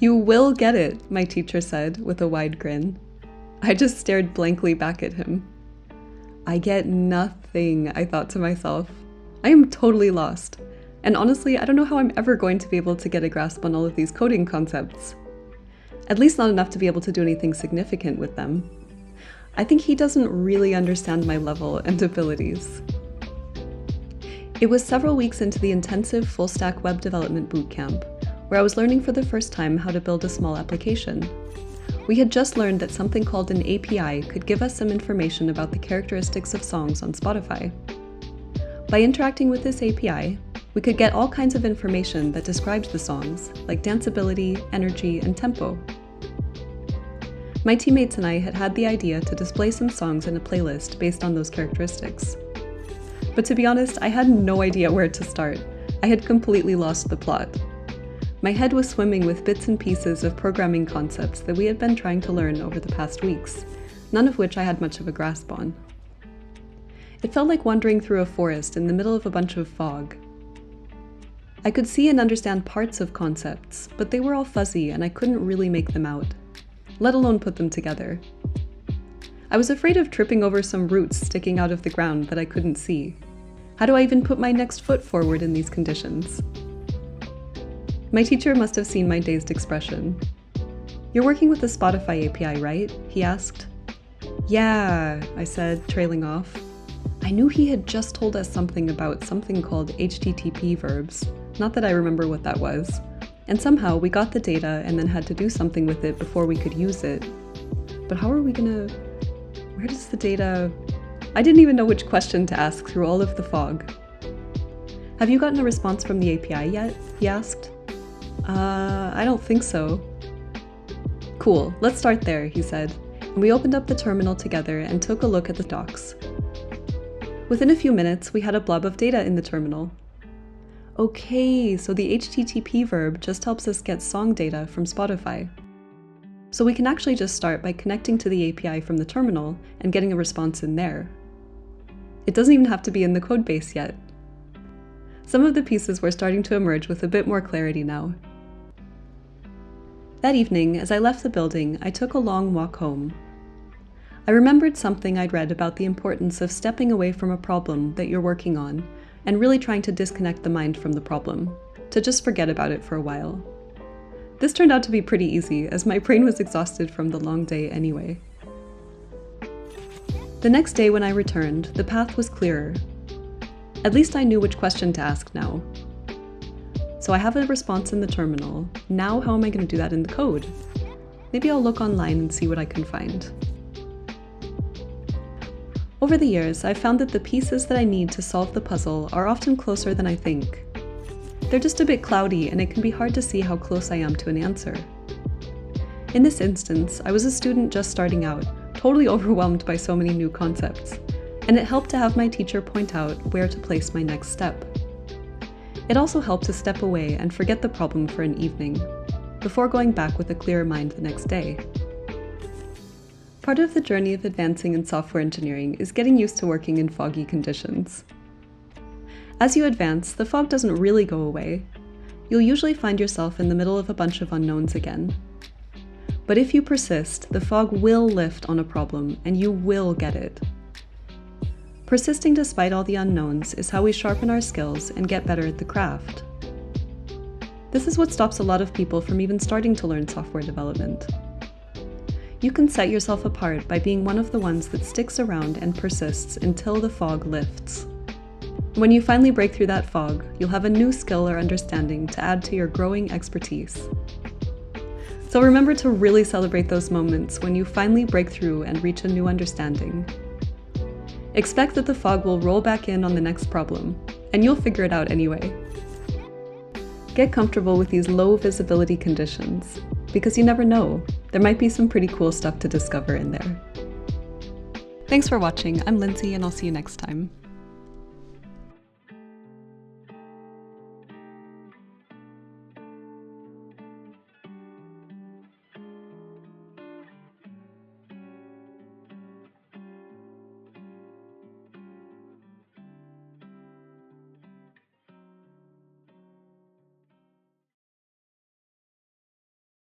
You will get it, my teacher said with a wide grin. I just stared blankly back at him. I get nothing, I thought to myself. I am totally lost. And honestly, I don't know how I'm ever going to be able to get a grasp on all of these coding concepts. At least not enough to be able to do anything significant with them. I think he doesn't really understand my level and abilities. It was several weeks into the intensive full-stack web development bootcamp, where I was learning for the first time how to build a small application. We had just learned that something called an API could give us some information about the characteristics of songs on Spotify. By interacting with this API, we could get all kinds of information that described the songs, like danceability, energy, and tempo. My teammates and I had had the idea to display some songs in a playlist based on those characteristics. But to be honest, I had no idea where to start. I had completely lost the plot. My head was swimming with bits and pieces of programming concepts that we had been trying to learn over the past weeks, none of which I had much of a grasp on. It felt like wandering through a forest in the middle of a bunch of fog. I could see and understand parts of concepts, but they were all fuzzy and I couldn't really make them out, let alone put them together. I was afraid of tripping over some roots sticking out of the ground that I couldn't see. How do I even put my next foot forward in these conditions? My teacher must have seen my dazed expression. "You're working with the Spotify API, right?" he asked. "Yeah," I said, trailing off. I knew he had just told us something about something called HTTP verbs, not that I remember what that was. And somehow we got the data and then had to do something with it before we could use it. But how are we gonna... Where does the data... I didn't even know which question to ask through all of the fog. "Have you gotten a response from the API yet?" he asked. I don't think so." "Cool, let's start there," he said, and we opened up the terminal together and took a look at the docs. Within a few minutes, we had a blob of data in the terminal. Okay, so the HTTP verb just helps us get song data from Spotify. So we can actually just start by connecting to the API from the terminal and getting a response in there. It doesn't even have to be in the codebase yet. Some of the pieces were starting to emerge with a bit more clarity now. That evening, as I left the building, I took a long walk home. I remembered something I'd read about the importance of stepping away from a problem that you're working on and really trying to disconnect the mind from the problem, to just forget about it for a while. This turned out to be pretty easy, as my brain was exhausted from the long day anyway. The next day when I returned, the path was clearer. At least I knew which question to ask now. So I have a response in the terminal. Now how am I going to do that in the code? Maybe I'll look online and see what I can find. Over the years, I've found that the pieces that I need to solve the puzzle are often closer than I think. They're just a bit cloudy, and it can be hard to see how close I am to an answer. In this instance, I was a student just starting out, totally overwhelmed by so many new concepts, and it helped to have my teacher point out where to place my next step. It also helped to step away and forget the problem for an evening, before going back with a clearer mind the next day. Part of the journey of advancing in software engineering is getting used to working in foggy conditions. As you advance, the fog doesn't really go away. You'll usually find yourself in the middle of a bunch of unknowns again. But if you persist, the fog will lift on a problem and you will get it. Persisting despite all the unknowns is how we sharpen our skills and get better at the craft. This is what stops a lot of people from even starting to learn software development. You can set yourself apart by being one of the ones that sticks around and persists until the fog lifts. When you finally break through that fog, you'll have a new skill or understanding to add to your growing expertise. So remember to really celebrate those moments when you finally break through and reach a new understanding. Expect that the fog will roll back in on the next problem, and you'll figure it out anyway. Get comfortable with these low visibility conditions, because you never know, there might be some pretty cool stuff to discover in there. Thanks for watching, I'm Lindsay, and I'll see you next time.